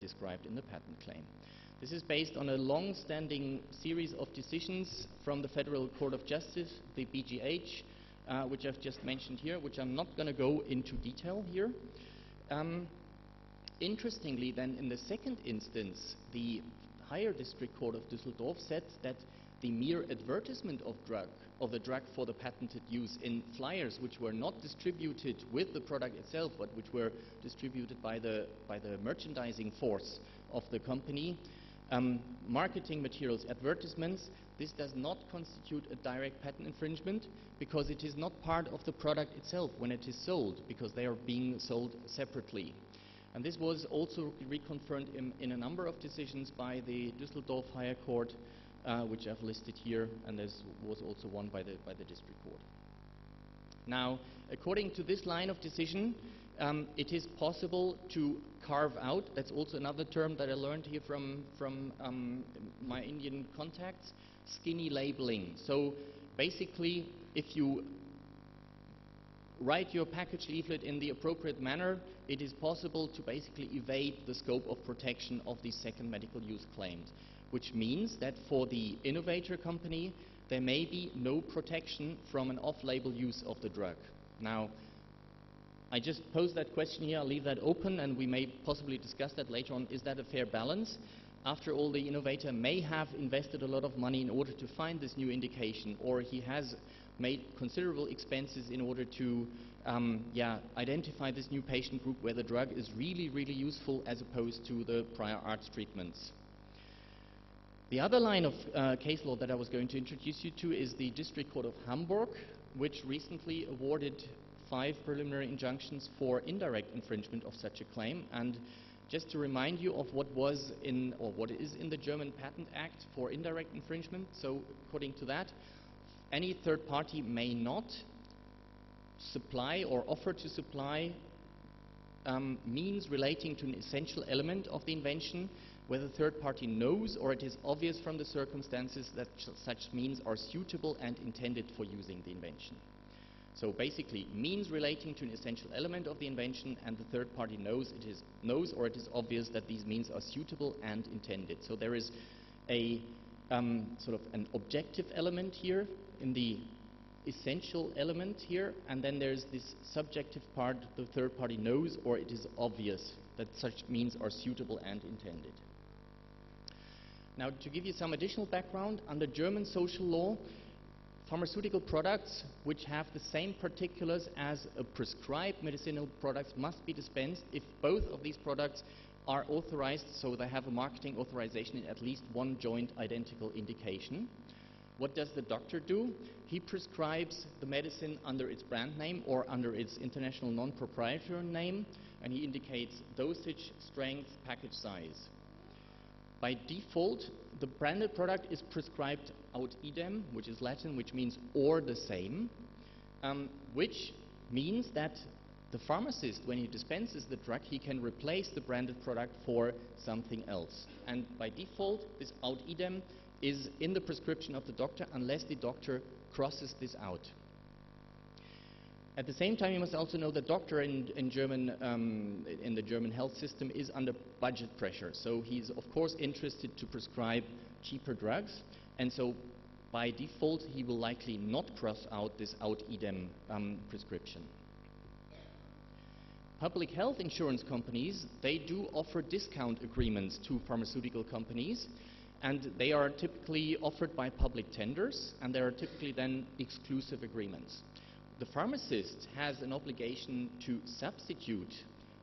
described in the patent claim. This is based on a long-standing series of decisions from the Federal Court of Justice, the BGH, which I've just mentioned here, which I'm not going to go into detail here. Interestingly, then, in the second instance, the higher district court of Düsseldorf said that the mere advertisement of the drug for the patented use in flyers which were not distributed with the product itself, but which were distributed by the merchandising force of the company, marketing materials, advertisements, this does not constitute a direct patent infringement because it is not part of the product itself when it is sold, because they are being sold separately. And this was also reconfirmed in a number of decisions by the Düsseldorf Higher Court, which I've listed here, and there was also one by the district court. Now, according to this line of decision, it is possible to carve out, that's also another term that I learned here from my Indian contacts, skinny labeling. So basically, if you write your package leaflet in the appropriate manner, it is possible to basically evade the scope of protection of these second medical use claims, which means that for the innovator company, there may be no protection from an off-label use of the drug. Now, I just posed that question here, I'll leave that open, and we may possibly discuss that later on. Is that a fair balance? After all, the innovator may have invested a lot of money in order to find this new indication, or he has made considerable expenses in order to identify this new patient group where the drug is really, really useful as opposed to the prior arts treatments. The other line of case law that I was going to introduce you to is the District Court of Hamburg, which recently awarded 5 preliminary injunctions for indirect infringement of such a claim. And just to remind you of what was in, or what is in the German Patent Act for indirect infringement, so according to that, any third party may not supply or offer to supply means relating to an essential element of the invention, where the third party knows or it is obvious from the circumstances that such means are suitable and intended for using the invention. So basically, means relating to an essential element of the invention, and the third party knows or it is obvious that these means are suitable and intended. So there is a sort of an objective element here in the essential element here, and then there's this subjective part, the third party knows or it is obvious that such means are suitable and intended. Now, to give you some additional background, under German social law, pharmaceutical products which have the same particulars as a prescribed medicinal product must be dispensed if both of these products are authorized, so they have a marketing authorization in at least one joint identical indication. What does the doctor do? He prescribes the medicine under its brand name or under its international non-proprietary name, and he indicates dosage, strength, package size. By default, the branded product is prescribed aut idem, which is Latin, which means or the same, which means that the pharmacist, when he dispenses the drug, he can replace the branded product for something else. And by default, this aut idem is in the prescription of the doctor unless the doctor crosses this out. At the same time, you must also know the doctor in the German health system is under budget pressure. So he's, of course, interested to prescribe cheaper drugs. And so, by default, he will likely not cross out this aut idem prescription. Public health insurance companies, they do offer discount agreements to pharmaceutical companies. And they are typically offered by public tenders. And they are typically then exclusive agreements. The pharmacist has an obligation to substitute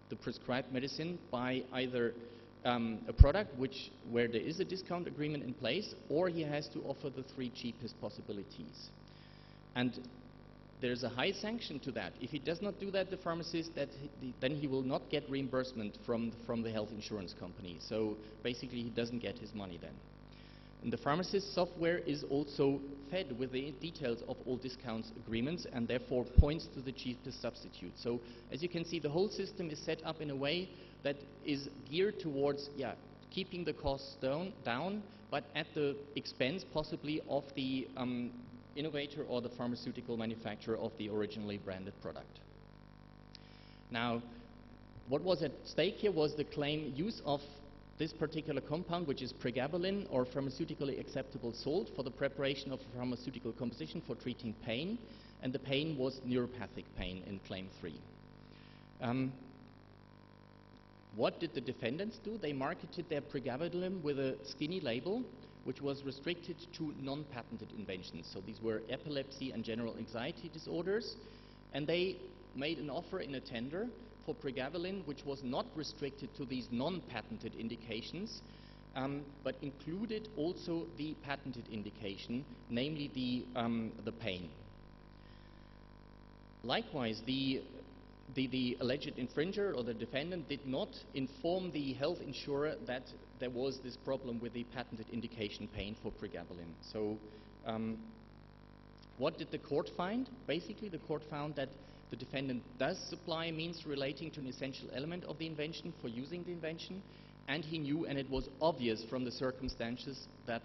the prescribed medicine by either a product where there is a discount agreement in place, or he has to offer the 3 cheapest possibilities. And there's a high sanction to that. If he does not do that, the pharmacist, then he will not get reimbursement from the health insurance company. So basically, he doesn't get his money then. And the pharmacist software is also fed with the details of all discounts agreements and therefore points to the cheapest substitute. So as you can see, the whole system is set up in a way that is geared towards keeping the costs down, but at the expense possibly of the innovator or the pharmaceutical manufacturer of the originally branded product. Now, what was at stake here was the claim use of this particular compound, which is pregabalin, or pharmaceutically acceptable salt, for the preparation of a pharmaceutical composition for treating pain, and the pain was neuropathic pain in Claim 3. What did the defendants do? They marketed their pregabalin with a skinny label, which was restricted to non-patented inventions. So these were epilepsy and general anxiety disorders, and they made an offer in a tender for pregabalin, which was not restricted to these non-patented indications, but included also the patented indication, namely the pain. Likewise, the alleged infringer or the defendant did not inform the health insurer that there was this problem with the patented indication pain for pregabalin. So what did the court find? Basically, the court found that the defendant does supply means relating to an essential element of the invention for using the invention, and he knew, and it was obvious from the circumstances, that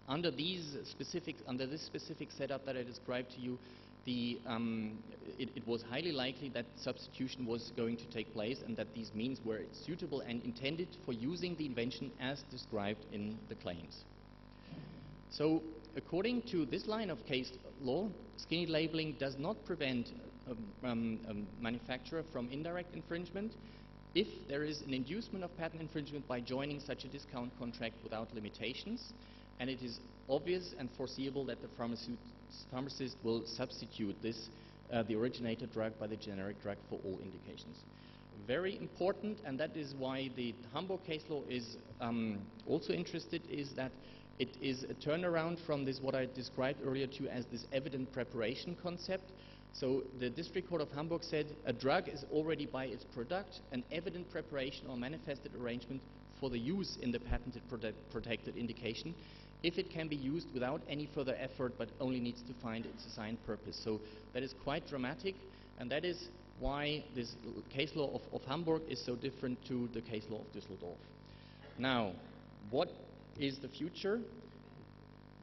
under this specific setup that I described to you, it was highly likely that substitution was going to take place, and that these means were suitable and intended for using the invention as described in the claims. So, according to this line of case law, skinny labeling does not prevent a manufacturer from indirect infringement if there is an inducement of patent infringement by joining such a discount contract without limitations, and it is obvious and foreseeable that the pharmacist will substitute this, the originator drug, by the generic drug for all indications. Very important, and that is why the Hamburg case law is also interested, is that it is a turnaround from this, what I described earlier to as this evident preparation concept. So the District Court of Hamburg said a drug is already by its product an evident preparation or manifested arrangement for the use in the patented protected indication if it can be used without any further effort but only needs to find its assigned purpose. So that is quite dramatic, and that is why this case law of Hamburg is so different to the case law of Düsseldorf. Now, what is the future?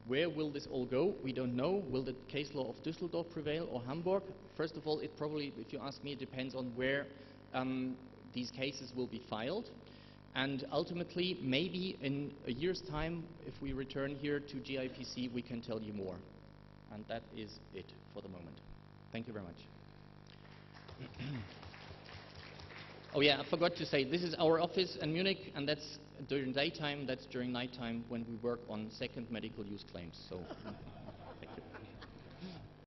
Where will this all go? We don't know. Will the case law of Düsseldorf prevail or Hamburg? First of all, it probably, if you ask me, it depends on where these cases will be filed. And ultimately, maybe in a year's time, if we return here to GIPC, we can tell you more. And that is it for the moment. Thank you very much. Oh yeah, I forgot to say, this is our office in Munich, and that's during daytime, that's during nighttime when we work on second medical use claims. So.